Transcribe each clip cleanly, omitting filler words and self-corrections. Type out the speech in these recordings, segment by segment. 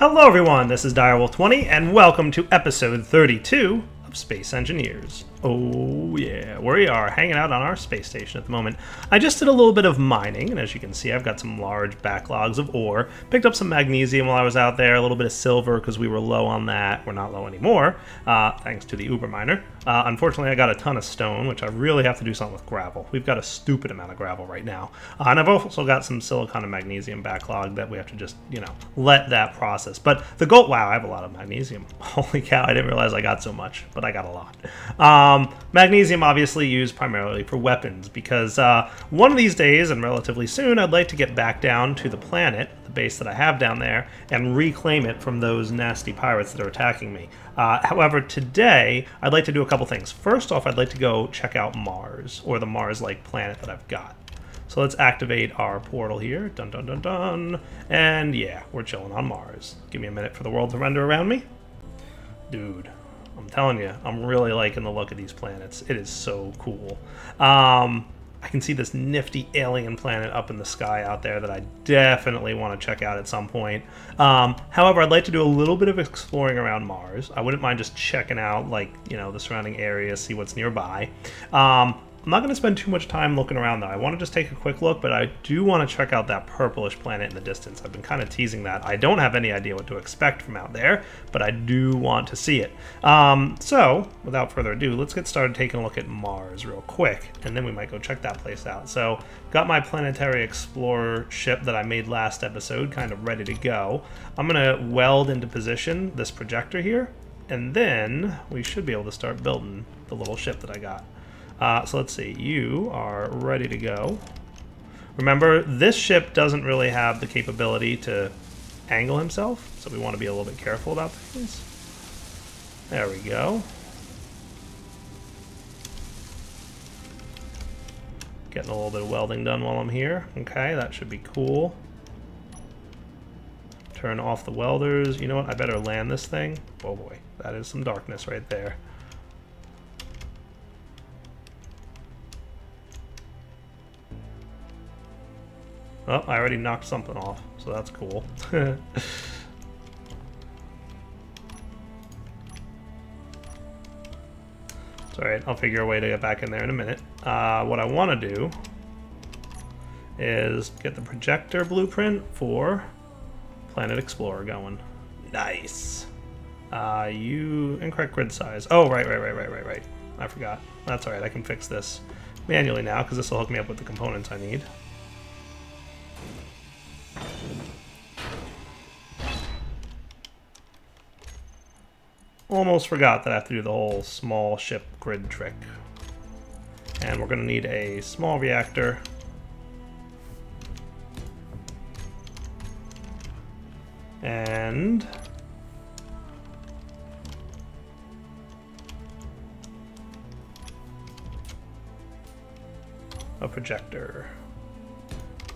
Hello everyone, this is Direwolf20 and welcome to episode 32 of Space Engineers. Oh yeah, we are hanging out on our space station at the moment. I just did a little bit of mining, and as you can see I've got some large backlogs of ore. Picked up some magnesium while I was out there, a little bit of silver because we were low on that. We're not low anymore, thanks to the Uber miner. Unfortunately I got a ton of stone, which I really have to do something with gravel. We've got a stupid amount of gravel right now. And I've also got some silicon and magnesium backlog that we have to just, let that process. But the gold, wow, I have a lot of magnesium. Holy cow, I didn't realize I got so much, but I got a lot. Magnesium obviously used primarily for weapons because one of these days, and relatively soon, I'd like to get back down to the planet, the base that I have down there, and reclaim it from those nasty pirates that are attacking me. However, today, I'd like to do a couple things. First off, I'd like to go check out Mars, or the Mars-like planet that I've got. So let's activate our portal here. Dun dun dun dun. And yeah, we're chilling on Mars. Give me a minute for the world to render around me. Dude, I'm telling you, I'm really liking the look of these planets. It is so cool. I can see this nifty alien planet up in the sky out there that I definitely want to check out at some point. However, I'd like to do a little bit of exploring around Mars. I wouldn't mind just checking out, the surrounding area, see what's nearby. I'm not going to spend too much time looking around, though. I want to just take a quick look, but I do want to check out that purplish planet in the distance. I've been kind of teasing that. I don't have any idea what to expect from out there, but I do want to see it. So, without further ado, let's get started taking a look at Mars real quick, and then we might go check that place out. So, got my Planetary Explorer ship that I made last episode kind of ready to go. I'm going to weld into position this projector here, and then we should be able to start building the little ship that I got. So let's see, you are ready to go. Remember, this ship doesn't really have the capability to angle himself, so we want to be a little bit careful about things. There we go. Getting a little bit of welding done while I'm here. Okay, that should be cool. Turn off the welders. You know what, I better land this thing. Oh boy, that is some darkness right there. Oh, I already knocked something off, so that's cool. It's alright, I'll figure a way to get back in there in a minute. What I want to do is get the projector blueprint for Planet Explorer going. Nice! You... incorrect grid size. Oh, right. I forgot. That's alright, I can fix this manually now, because this will hook me up with the components I need. Almost forgot that I have to do the whole small ship grid trick. And we're going to need a small reactor. And a projector.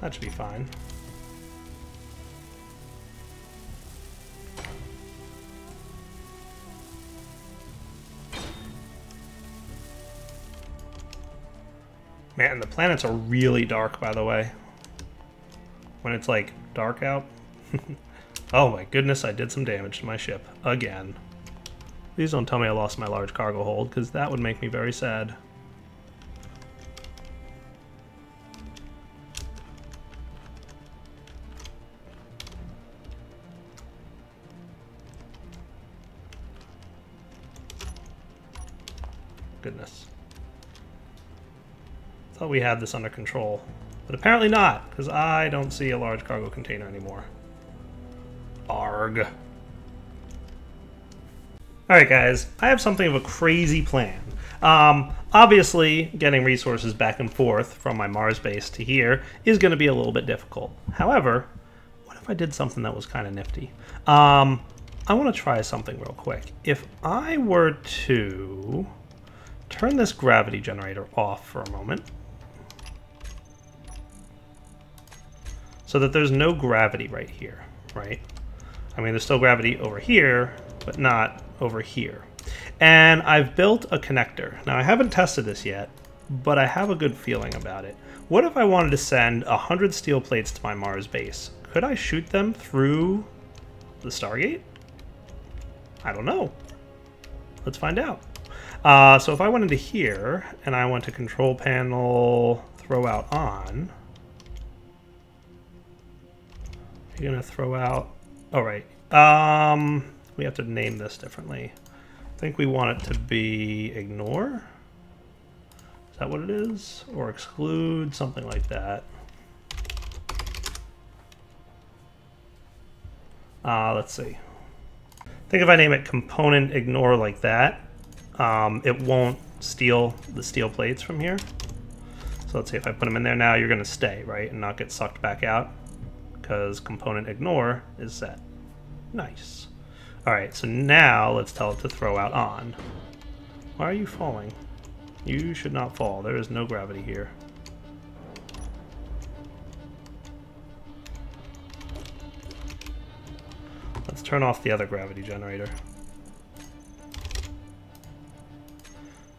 That should be fine. Man, the planets are really dark, by the way. When it's, dark out. Oh my goodness, I did some damage to my ship. Again. Please don't tell me I lost my large cargo hold, because that would make me very sad. Goodness. Thought we had this under control, but apparently not, because I don't see a large cargo container anymore. Arg. Alright guys, I have something of a crazy plan. Obviously, getting resources back and forth from my Mars base to here is going to be a little bit difficult. However, what if I did something that was kind of nifty? I want to try something real quick. If I were to turn this gravity generator off for a moment, so that there's no gravity right here, right? I mean, there's still gravity over here, but not over here. And I've built a connector. Now, I haven't tested this yet, but I have a good feeling about it. What if I wanted to send 100 steel plates to my Mars base? Could I shoot them through The Stargate? I don't know. Let's find out. So if I went into here and I went to control panel, throw out on, you're gonna throw out. All right. We have to name this differently. I think we want it to be ignore. Is that what it is? Or exclude, something like that. Let's see. I think if I name it component ignore like that, it won't steal the steel plates from here. So let's see, if I put them in there now, you're going to stay, right? And not get sucked back out because component ignore is set. Nice. All right, so now let's tell it to throw out on. Why are you falling? You should not fall. There is no gravity here. Let's turn off the other gravity generator.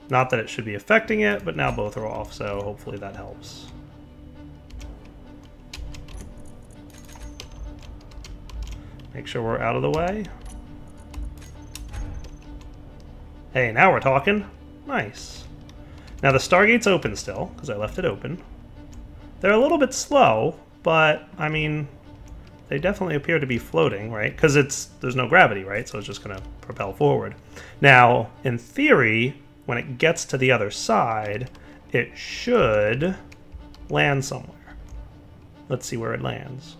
Not that it should be affecting it, but now both are off, so hopefully that helps. Make sure we're out of the way. Hey, now we're talking. Nice. Now the Stargate's open still, because I left it open. They're a little bit slow, but, I mean, they definitely appear to be floating, right? Because there's no gravity, right? So it's just going to propel forward. Now, in theory, when it gets to the other side, it should land somewhere. Let's see where it lands.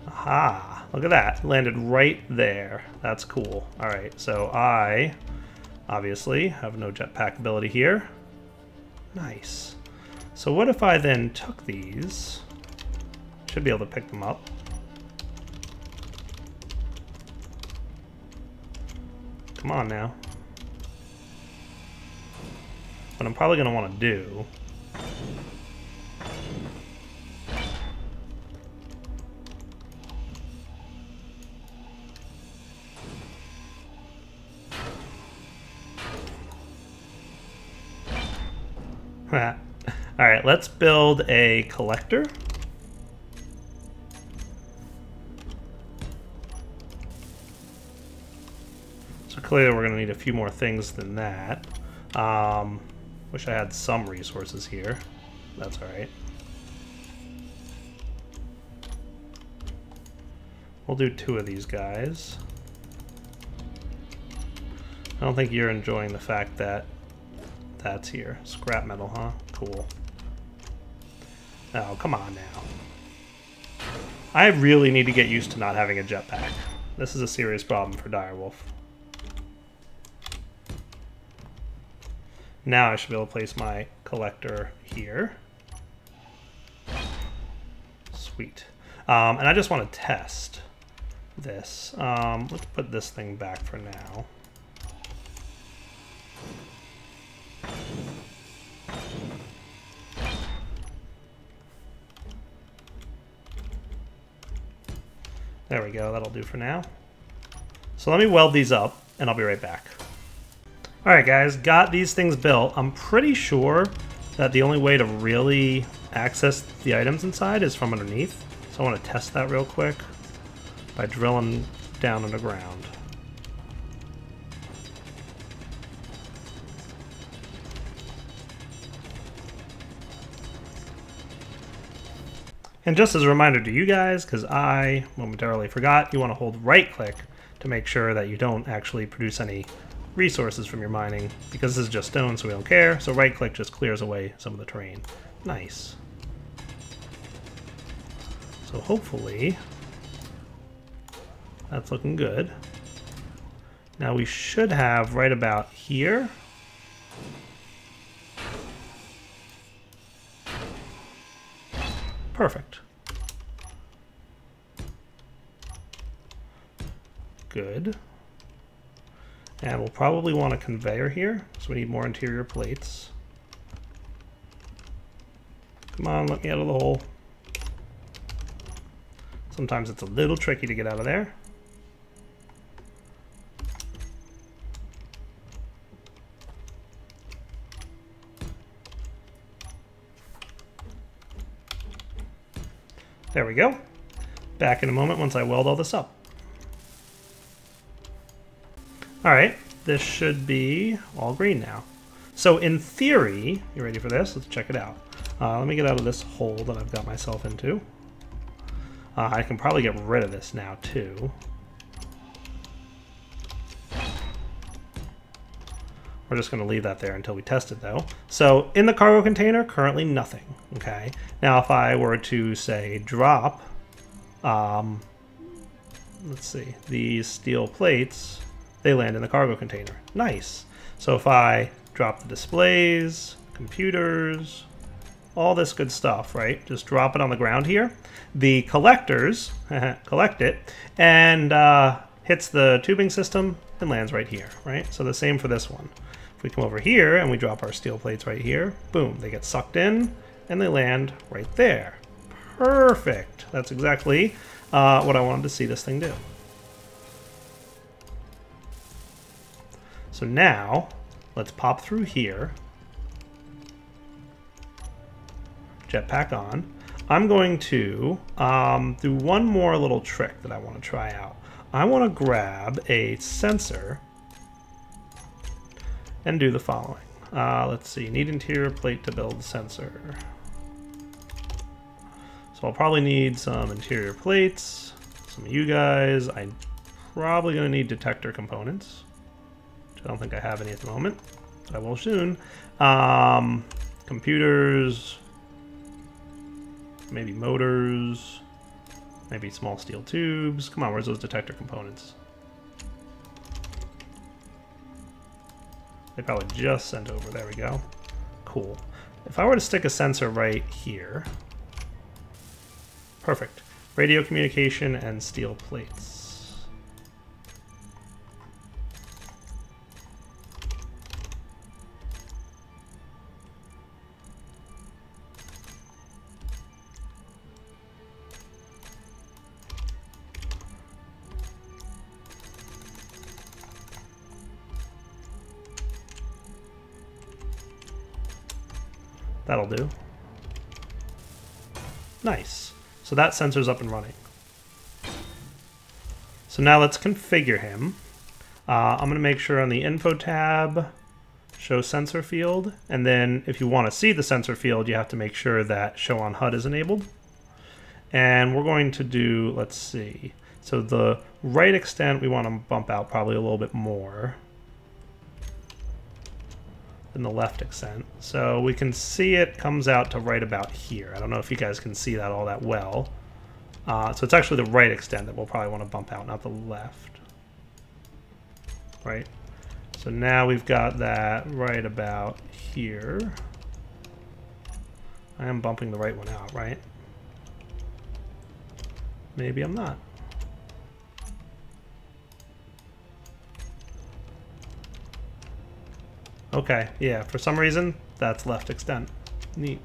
Aha! Look at that. It landed right there. That's cool. All right, so I obviously have no jetpack ability here. Nice. So what if I then took these? Should be able to pick them up. Come on now. What I'm probably going to want to do Alright, let's build a collector. So clearly we're going to need a few more things than that. Wish I had some resources here. That's alright. We'll do 2 of these guys. I don't think you're enjoying the fact that that's here. Scrap metal, huh? Cool. Oh, come on now. I really need to get used to not having a jetpack. This is a serious problem for Direwolf. Now I should be able to place my collector here. Sweet. And I just want to test this. Let's put this thing back for now. There we go, that'll do for now. So let me weld these up, and I'll be right back. Alright guys, got these things built. I'm pretty sure that the only way to really access the items inside is from underneath. So I want to test that real quick by drilling down underground. And just as a reminder to you guys, because I momentarily forgot, you want to hold right click to make sure that you don't actually produce any resources from your mining, because this is just stone, so we don't care. So right click just clears away some of the terrain. Nice. So hopefully that's looking good. Now we should have right about here. Perfect. Good. And we'll probably want a conveyor here, so we need more interior plates. Come on, let me out of the hole. Sometimes it's a little tricky to get out of there. There we go. Back in a moment once I weld all this up. All right, this should be all green now. So in theory, you ready for this? Let's check it out. Let me get out of this hole that I've got myself into. I can probably get rid of this now too. We're just going to leave that there until we test it though. So in the cargo container, currently nothing. Okay. Now if I were to say drop, let's see, these steel plates, they land in the cargo container. Nice. So if I drop the displays, computers, all this good stuff, right? Just drop it on the ground here. The collectors collect it and hits the tubing system and lands right here, right? So the same for this one. If we come over here and we drop our steel plates right here, boom, they get sucked in and they land right there. Perfect. That's exactly what I wanted to see this thing do. So now, let's pop through here. Jetpack on. I'm going to do one more little trick that I want to try out. I want to grab a sensor and do the following. Let's see, need interior plate to build sensor. So I'll probably need some interior plates, some of you guys. I'm probably going to need detector components, which I don't think I have any at the moment, but I will soon. Computers, maybe motors, maybe small steel tubes. Come on, where's those detector components? They probably just sent over. There we go. Cool. If I were to stick a sensor right here, perfect. Radio communication and steel plates. That'll do. Nice. So that sensor's up and running. So now let's configure him. I'm going to make sure on the info tab, show sensor field. And then if you want to see the sensor field, you have to make sure that show on HUD is enabled. And we're going to do, let's see. So the right extent, we want to bump out probably a little bit more than the left extent. So we can see it comes out to right about here. I don't know if you guys can see that all that well. So it's actually the right extent that we'll probably want to bump out, not the left. Right? So now we've got that right about here. I am bumping the right one out, right? Maybe I'm not. Okay, yeah, for some reason, that's left extent. Neat.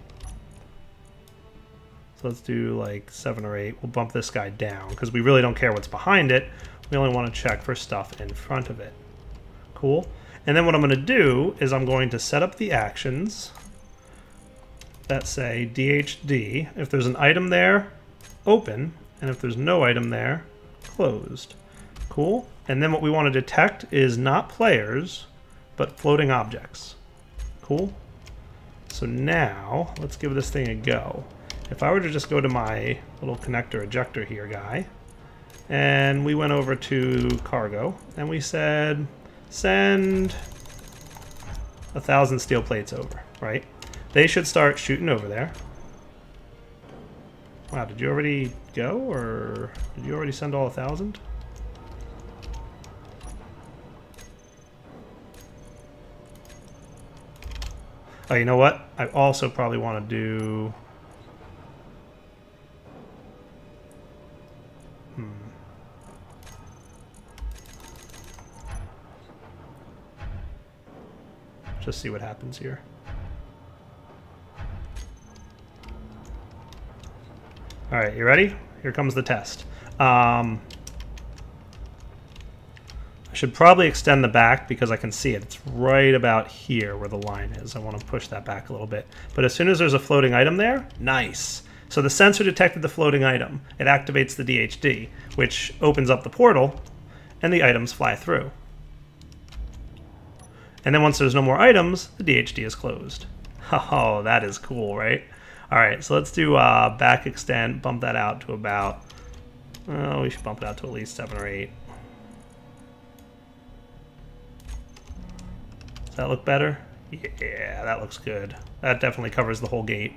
So let's do like 7 or 8. We'll bump this guy down, because we really don't care what's behind it. We only want to check for stuff in front of it. Cool. And then what I'm going to do is I'm going to set up the actions that say DHD. If there's an item there, open. And if there's no item there, closed. Cool. And then what we want to detect is not players, but floating objects. Cool. So now let's give this thing a go. If I were to just go to my little connector ejector here guy, and we went over to cargo, and we said, send 1,000 steel plates over, right? They should start shooting over there. Wow, did you already go, or did you already send all 1,000? Oh, you know what? I also probably want to do... Just see what happens here. All right, you ready? Here comes the test. I should probably extend the back because I can see it. It's right about here where the line is. I want to push that back a little bit. But as soon as there's a floating item there, nice. So the sensor detected the floating item. It activates the DHD, which opens up the portal, and the items fly through. And then once there's no more items, the DHD is closed. Oh, that is cool, right? All right, so let's do back extend, bump that out to about, we should bump it out to at least 7 or 8. Does that look better? Yeah, that looks good. That definitely covers the whole gate.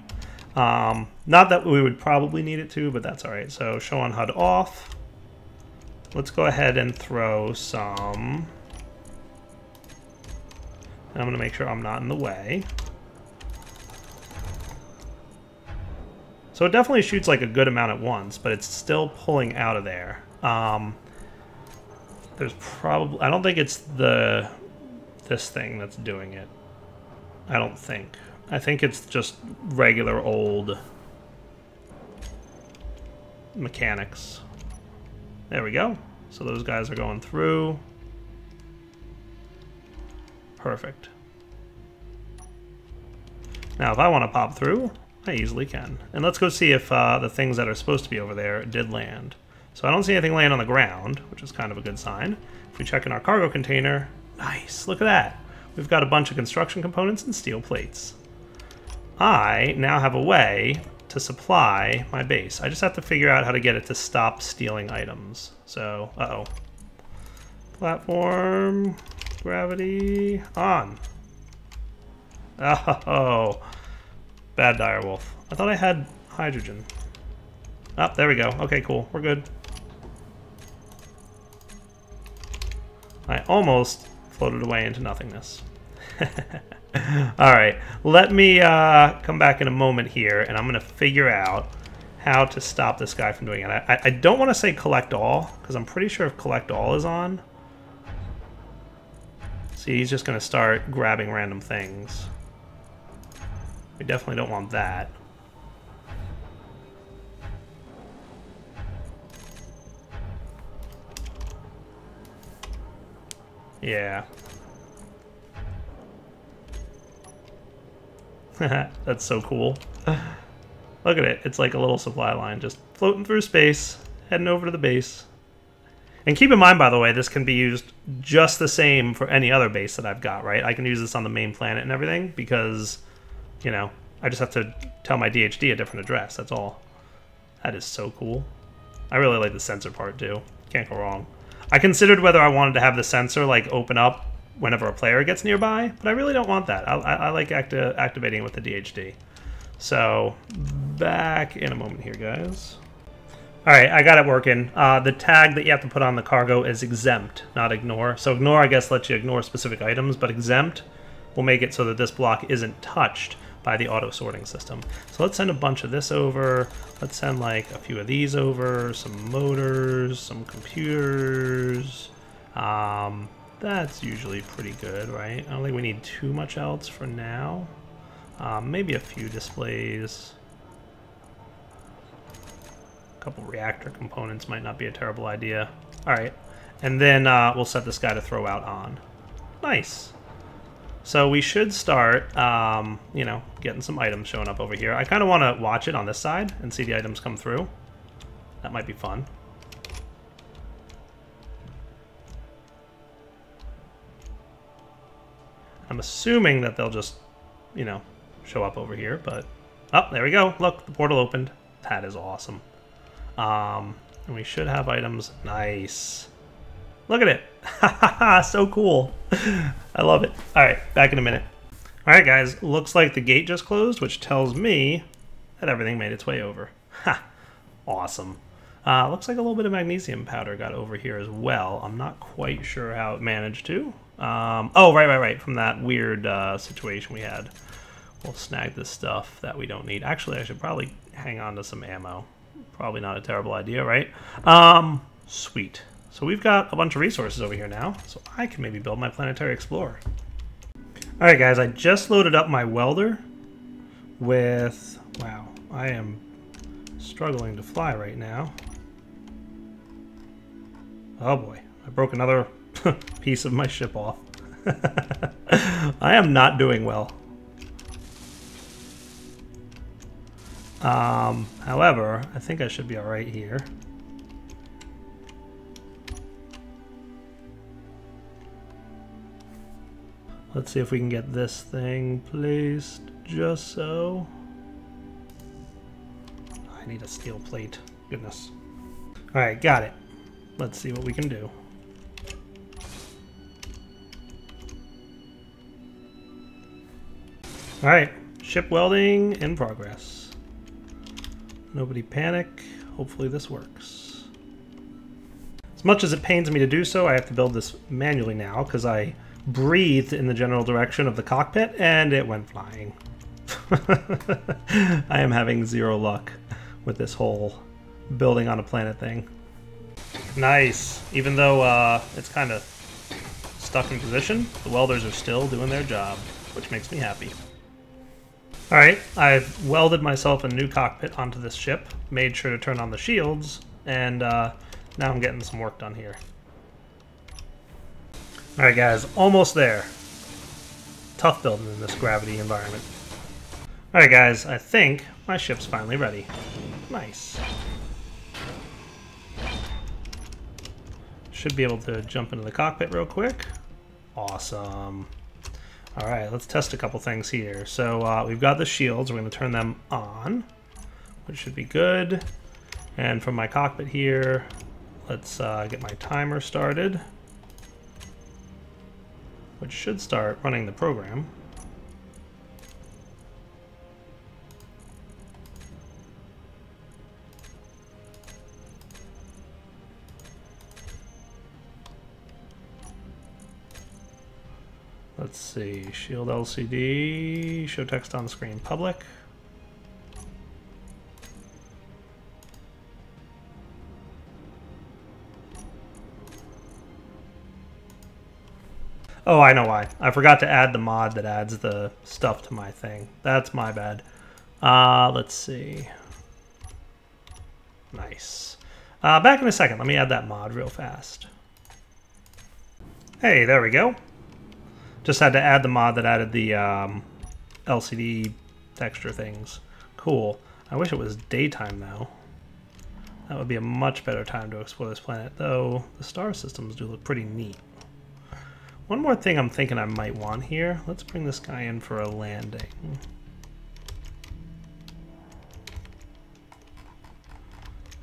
Not that we would probably need it to, but that's all right. So show on HUD off. Let's go ahead and throw some. I'm going to make sure I'm not in the way. So it definitely shoots like a good amount at once, but it's still pulling out of there. There's probably, I don't think it's this thing that's doing it. I don't think. I think it's just regular old mechanics. There we go. So those guys are going through. Perfect. Now if I want to pop through, I easily can. And let's go see if the things that are supposed to be over there did land. So I don't see anything laying on the ground, which is kind of a good sign. If we check in our cargo container, nice, look at that. We've got a bunch of construction components and steel plates. I now have a way to supply my base. I just have to figure out how to get it to stop stealing items. So, uh-oh. Platform, gravity, on. Oh, bad direwolf. I thought I had hydrogen. Oh, there we go. Okay, cool. We're good. I almost floated away into nothingness. Alright, let me come back in a moment here, and I'm going to figure out how to stop this guy from doing it. I don't want to say collect all, because I'm pretty sure if collect all is on, see, he's just going to start grabbing random things. We definitely don't want that. Yeah. That's so cool. Look at it. It's like a little supply line just floating through space, heading over to the base. And keep in mind, by the way, this can be used just the same for any other base that I've got, right? I can use this on the main planet and everything because, you know, I just have to tell my DHD a different address. That's all. That is so cool. I really like the sensor part, too. Can't go wrong. I considered whether I wanted to have the sensor, like, open up whenever a player gets nearby, but I really don't want that. I like activating it with the DHD. So, back in a moment here, guys. Alright, I got it working. The tag that you have to put on the cargo is exempt, not ignore. So ignore, I guess, lets you ignore specific items, but exempt will make it so that this block isn't touched by the auto-sorting system. So let's send a bunch of this over. Let's send like a few of these over, some motors, some computers. That's usually pretty good, right? I don't think we need too much else for now. Maybe a few displays. A couple reactor components might not be a terrible idea. All right, and then we'll set this guy to throw out on. Nice. So we should start, you know, getting some items showing up over here. I kind of want to watch it on this side and see the items come through. That might be fun. I'm assuming that they'll just, you know, show up over here, but... Oh, there we go. Look, the portal opened. That is awesome. And we should have items. Nice. Look at it. So cool. I love it. All right, back in a minute. All right, guys. Looks like the gate just closed, which tells me that everything made its way over. Ha! Awesome. Looks like a little bit of magnesium powder got over here as well. I'm not quite sure how it managed to. Oh, right. From that weird situation we had. We'll snag this stuff that we don't need. Actually, I should probably hang on to some ammo. Probably not a terrible idea, right? Sweet. So we've got a bunch of resources over here now, so I can maybe build my planetary explorer. All right, guys, I just loaded up my welder with... Wow, I am struggling to fly right now. Oh boy, I broke another piece of my ship off. I am not doing well. However, I think I should be alright here. Let's see if we can get this thing placed just so. I need a steel plate. Goodness. Alright, got it. Let's see what we can do. Alright, ship welding in progress. Nobody panic. Hopefully this works. As much as it pains me to do so, I have to build this manually now because I breathed in the general direction of the cockpit and it went flying. I am having zero luck with this whole building on a planet thing. Nice. Even though it's kind of stuck in position, the welders are still doing their job, which makes me happy. Alright, I've welded myself a new cockpit onto this ship, made sure to turn on the shields, and now I'm getting some work done here. Alright guys, almost there. Tough building in this gravity environment. Alright guys, I think my ship's finally ready. Nice. Should be able to jump into the cockpit real quick. Awesome. Alright, let's test a couple things here. So we've got the shields, we're going to turn them on, which should be good. And from my cockpit here, let's get my timer started, which should start running the program. Let's see, shield LCD, show text on screen public. Oh, I know why. I forgot to add the mod that adds the stuff to my thing. That's my bad. Let's see. Nice. Back in a second. Let me add that mod real fast. Hey, there we go. Just had to add the mod that added the LCD texture things. Cool. I wish it was daytime though. That would be a much better time to explore this planet, though the star systems do look pretty neat. One more thing I'm thinking I might want here. Let's bring this guy in for a landing.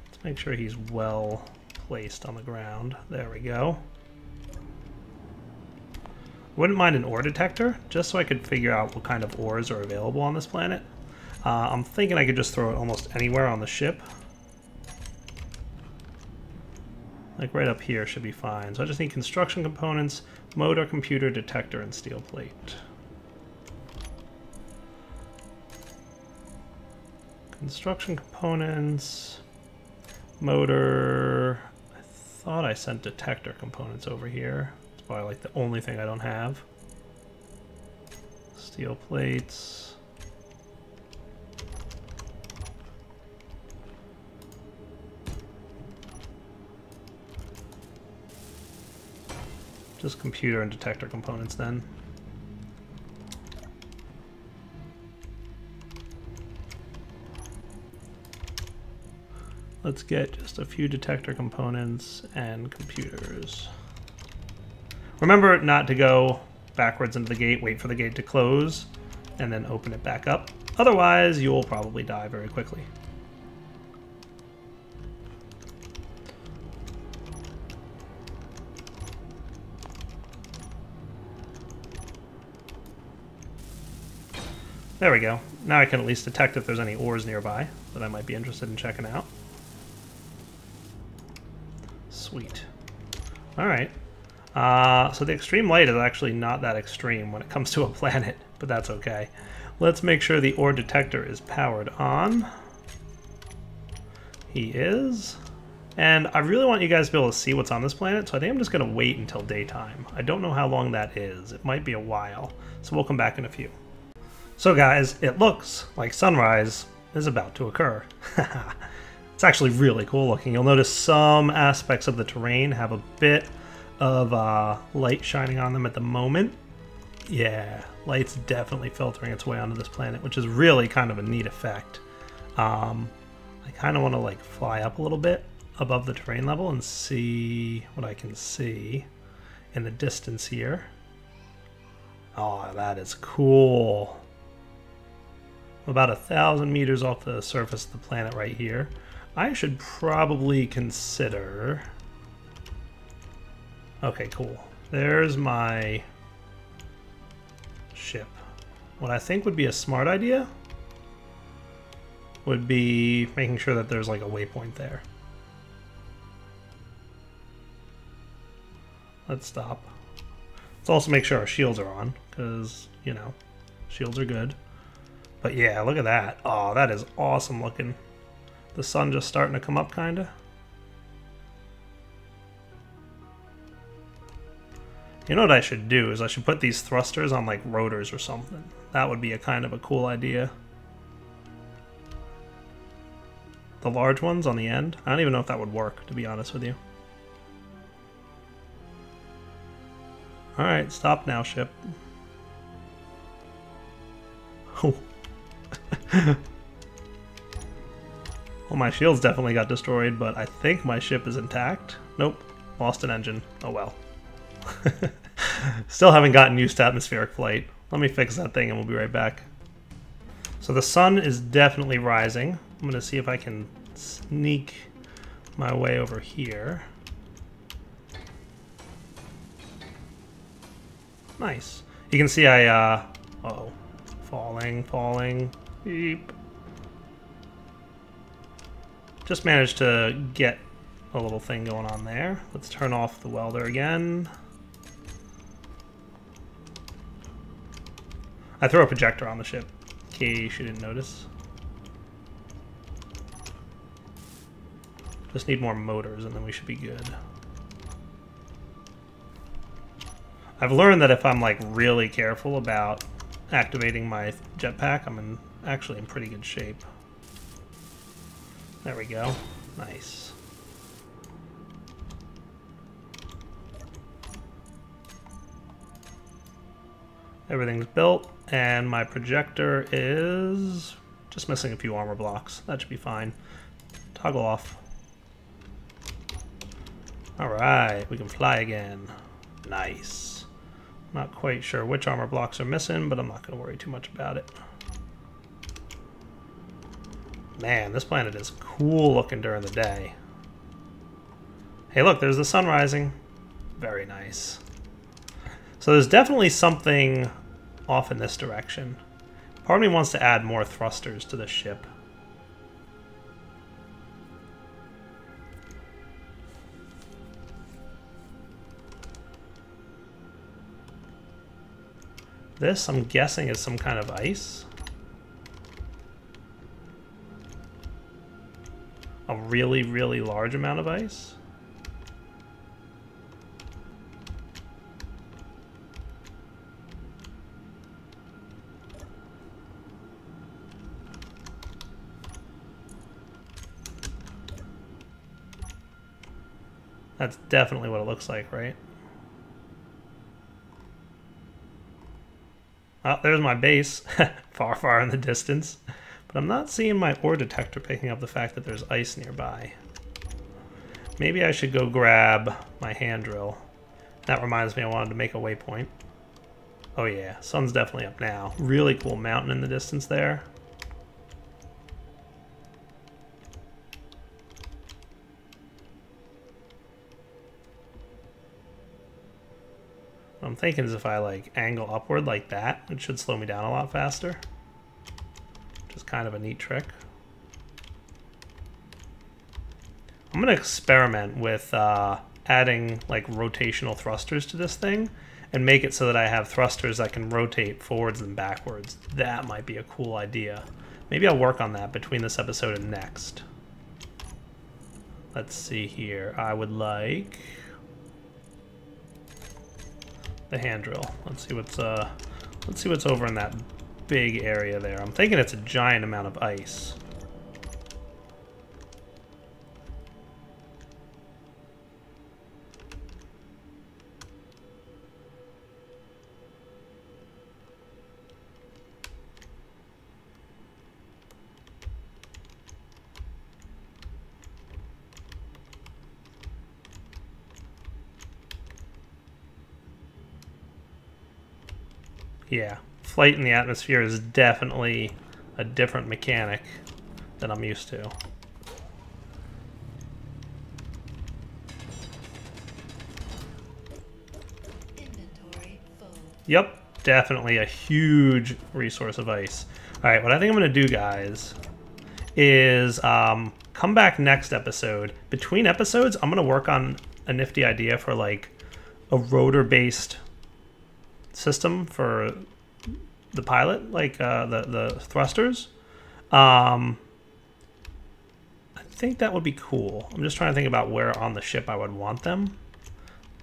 Let's make sure he's well placed on the ground. There we go. Wouldn't mind an ore detector, just so I could figure out what kind of ores are available on this planet. I'm thinking I could just throw it almost anywhere on the ship. Like right up here should be fine. So I just need construction components, motor, computer, detector, and steel plate. Construction components, motor. I thought I sent detector components over here. It's probably like the only thing I don't have. Steel plates. Just computer and detector components then. Let's get just a few detector components and computers. Remember not to go backwards into the gate, wait for the gate to close, and then open it back up. Otherwise, you'll probably die very quickly. There we go. Now I can at least detect if there's any ores nearby that I might be interested in checking out. Sweet. Alright. So the extreme light is actually not that extreme when it comes to a planet, but that's okay. Let's make sure the ore detector is powered on. He is. And I really want you guys to be able to see what's on this planet, so I think I'm just going to wait until daytime. I don't know how long that is. It might be a while, so we'll come back in a few. So guys, it looks like sunrise is about to occur. It's actually really cool looking. You'll notice some aspects of the terrain have a bit of light shining on them at the moment. Yeah, light's definitely filtering its way onto this planet, which is really kind of a neat effect. I kind of want to like fly up a little bit above the terrain level and see what I can see in the distance here. Oh, that is cool. About 1,000 meters off the surface of the planet right here. I should probably consider... Okay, cool. There's my ship. What I think would be a smart idea would be making sure that there's like a waypoint there. Let's stop. Let's also make sure our shields are on, because, you know, shields are good. But yeah, look at that. Oh, that is awesome looking. The sun just starting to come up, kinda. You know what I should do is I should put these thrusters on like rotors or something. That would be a kind of a cool idea. The large ones on the end. I don't even know if that would work, to be honest with you. Alright, stop now, ship. Oh. Well, my shields definitely got destroyed, but I think my ship is intact. Nope, lost an engine. Oh well. Still haven't gotten used to atmospheric flight. Let me fix that thing and we'll be right back. So the sun is definitely rising. I'm going to see if I can sneak my way over here. Nice. You can see I, uh-oh. Falling. Beep. Just managed to get a little thing going on there. Let's turn off the welder again. I threw a projector on the ship, in case you didn't notice. Just need more motors and then we should be good. I've learned that if I'm like really careful about activating my jetpack, I'm actually in pretty good shape. There we go. Nice. Everything's built, and my projector is just missing a few armor blocks. That should be fine. Toggle off. Alright, we can fly again. Nice. Not quite sure which armor blocks are missing, but I'm not going to worry too much about it. Man, this planet is cool looking during the day. Hey look, there's the sun rising. Very nice. So there's definitely something off in this direction. Part of me wants to add more thrusters to the ship. This, I'm guessing, is some kind of ice. A really, really large amount of ice. That's definitely what it looks like, right? Oh, there's my base, far, far in the distance. But I'm not seeing my ore detector picking up the fact that there's ice nearby. Maybe I should go grab my hand drill. That reminds me I wanted to make a waypoint. Oh yeah, sun's definitely up now. Really cool mountain in the distance there. What I'm thinking is if I like angle upward like that, it should slow me down a lot faster. Which is kind of a neat trick. I'm gonna experiment with adding like rotational thrusters to this thing and make it so that I have thrusters that can rotate forwards and backwards. That might be a cool idea. Maybe I'll work on that between this episode and next. Let's see here. I would like the hand drill. Let's see what's over in that big area there. I'm thinking it's a giant amount of ice. Yeah, flight in the atmosphere is definitely a different mechanic than I'm used to. Inventory full. Yep, definitely a huge resource of ice. All right, what I think I'm going to do, guys, is come back next episode. Between episodes, I'm going to work on a nifty idea for like a rotor-based system for the pilot, like the thrusters. I think that would be cool. I'm just trying to think about where on the ship I would want them.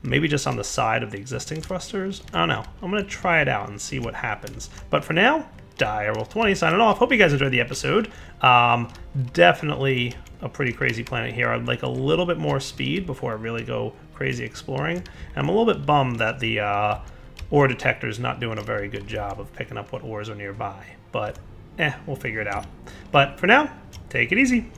Maybe just on the side of the existing thrusters. I don't know. I'm going to try it out and see what happens. But for now, Direwolf20 signing off. Hope you guys enjoyed the episode. Definitely a pretty crazy planet here. I'd like a little bit more speed before I really go crazy exploring. And I'm a little bit bummed that the ore detector is not doing a very good job of picking up what ores are nearby. But, we'll figure it out. But for now, take it easy.